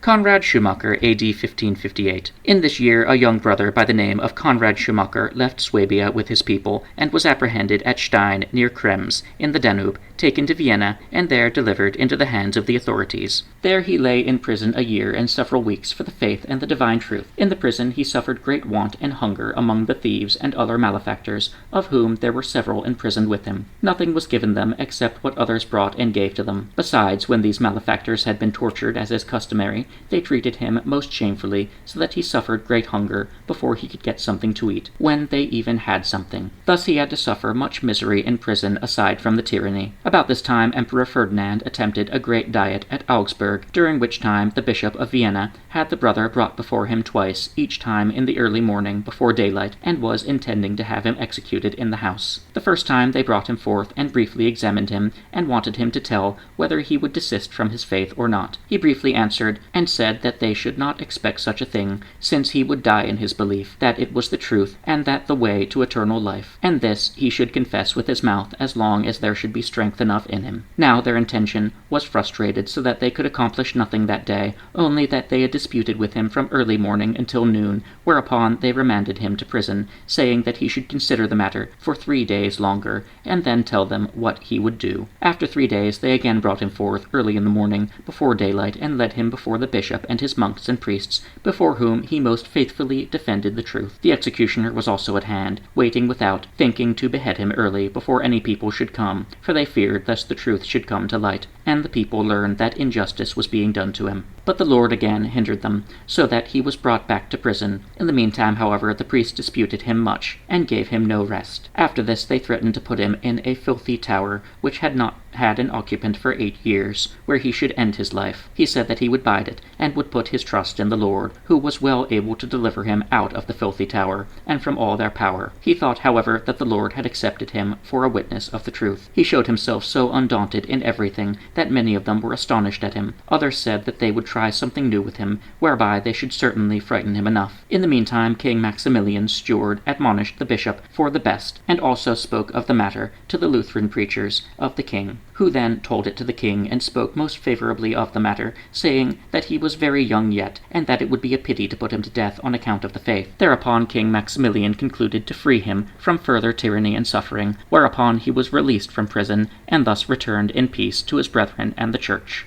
Konrad Schumacher, A.D. 1558. In this year a young brother by the name of Konrad Schumacher left Swabia with his people, and was apprehended at Stein near Krems, in the Danube, taken to Vienna, and there delivered into the hands of the authorities. There he lay in prison a year and several weeks for the faith and the divine truth. In the prison he suffered great want and hunger among the thieves and other malefactors, of whom there were several imprisoned with him. Nothing was given them except what others brought and gave to them. Besides, when these malefactors had been tortured as is customary, they treated him most shamefully, so that he suffered great hunger before he could get something to eat, when they even had something. Thus he had to suffer much misery in prison aside from the tyranny. About this time Emperor Ferdinand attempted a great diet at Augsburg, during which time the Bishop of Vienna had the brother brought before him twice, each time in the early morning before daylight, and was intending to have him executed in the house. The first time they brought him forth and briefly examined him, and wanted him to tell whether he would desist from his faith or not. He briefly answered, and said that they should not expect such a thing, since he would die in his belief, that it was the truth, and that the way to eternal life, and this he should confess with his mouth as long as there should be strength enough in him. Now their intention was frustrated, so that they could accomplish nothing that day, only that they had disputed with him from early morning until noon, whereupon they remanded him to prison, saying that he should consider the matter for 3 days longer, and then tell them what he would do. After 3 days they again brought him forth early in the morning before daylight, and led him before the bishop and his monks and priests, before whom he most faithfully defended the truth. The executioner was also at hand, waiting without, thinking to behead him early, before any people should come, for they feared lest the truth should come to light, and the people learn that injustice was being done to him. But the Lord again hindered them, so that he was brought back to prison. In the meantime, however, the priests disputed him much, and gave him no rest. After this they threatened to put him in a filthy tower, which had not had an occupant for 8 years, where he should end his life. He said that he would bide it, and would put his trust in the Lord, who was well able to deliver him out of the filthy tower, and from all their power. He thought, however, that the Lord had accepted him for a witness of the truth. He showed himself so undaunted in everything that many of them were astonished at him. Others said that they would try something new with him, whereby they should certainly frighten him enough. In the meantime King Maximilian's steward admonished the bishop for the best, and also spoke of the matter to the Lutheran preachers of the king, who then told it to the king, and spoke most favorably of the matter, saying that he was very young yet, and that it would be a pity to put him to death on account of the faith. Thereupon King Maximilian concluded to free him from further tyranny and suffering, whereupon he was released from prison, and thus returned in peace to his brethren and the church.